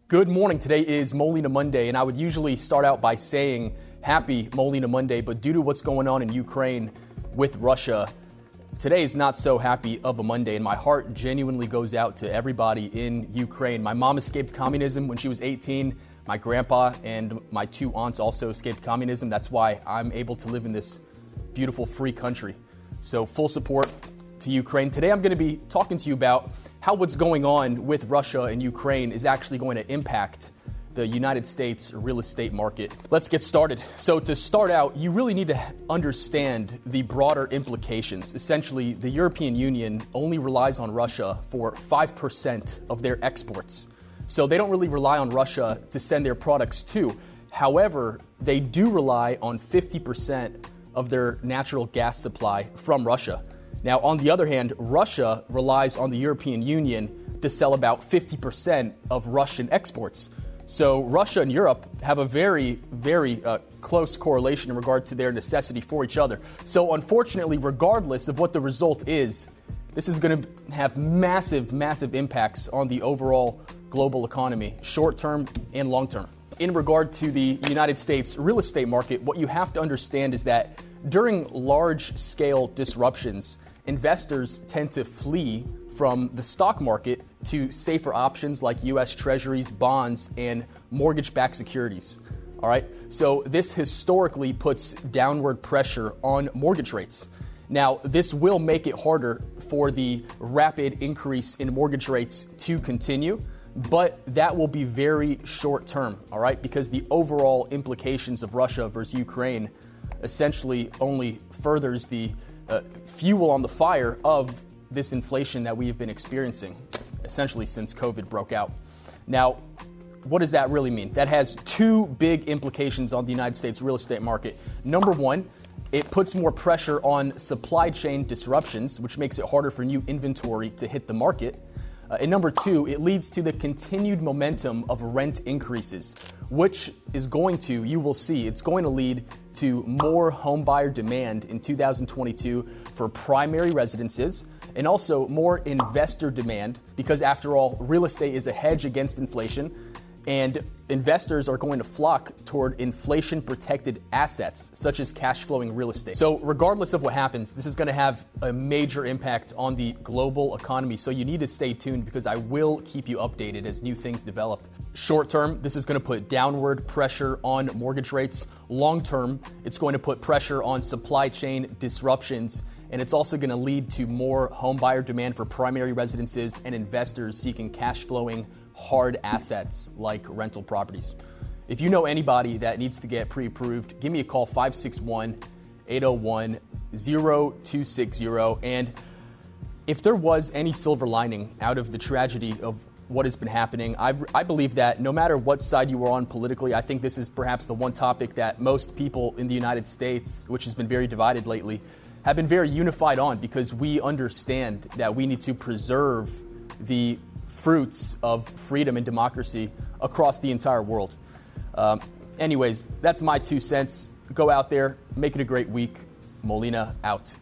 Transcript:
Good morning. Today is Molina Monday, and I would usually start out by saying happy Molina Monday, but due to what's going on in Ukraine with Russia, today is not so happy of a Monday, and my heart genuinely goes out to everybody in Ukraine. My mom escaped communism when she was 18. My grandpa and my two aunts also escaped communism. That's why I'm able to live in this beautiful, free country. So full support to Ukraine. Today I'm going to be talking to you about how what's going on with Russia and Ukraine is actually going to impact the United States real estate market. Let's get started. So to start out, you really need to understand the broader implications. Essentially, the European Union only relies on Russia for 5% of their exports. So they don't really rely on Russia to send their products to. However, they do rely on 50% of their natural gas supply from Russia. Now, on the other hand, Russia relies on the European Union to sell about 50% of Russian exports. So Russia and Europe have a very, very close correlation in regard to their necessity for each other. So unfortunately, regardless of what the result is, this is going to have massive, massive impacts on the overall global economy, short-term and long-term. In regard to the United States real estate market, what you have to understand is that during large-scale disruptions, investors tend to flee from the stock market to safer options like U.S. Treasuries, bonds, and mortgage-backed securities. All right, so this historically puts downward pressure on mortgage rates. Now, this will make it harder for the rapid increase in mortgage rates to continue, but that will be very short term, all right, because the overall implications of Russia versus Ukraine essentially only furthers the fuel on the fire of this inflation that we have been experiencing essentially since COVID broke out. Now, what does that really mean? That has two big implications on the United States real estate market. Number one, it puts more pressure on supply chain disruptions, which makes it harder for new inventory to hit the market. And number two, it leads to the continued momentum of rent increases, which is going to, you will see, it's going to lead to more homebuyer demand in 2022 for primary residences and also more investor demand because, after all, real estate is a hedge against inflation, and investors are going to flock toward inflation-protected assets, such as cash-flowing real estate. So regardless of what happens, this is going to have a major impact on the global economy. So you need to stay tuned because I will keep you updated as new things develop. Short term, this is going to put downward pressure on mortgage rates. Long term, it's going to put pressure on supply chain disruptions. And it's also going to lead to more home buyer demand for primary residences and investors seeking cash-flowing hard assets like rental properties. If you know anybody that needs to get pre-approved, give me a call, 561-801-0260. And if there was any silver lining out of the tragedy of what has been happening, I believe that no matter what side you are on politically, I think this is perhaps the one topic that most people in the United States, which has been very divided lately, have been very unified on, because we understand that we need to preserve the fruits of freedom and democracy across the entire world. Anyways, that's my 2 cents. Go out there, make it a great week. Molina out.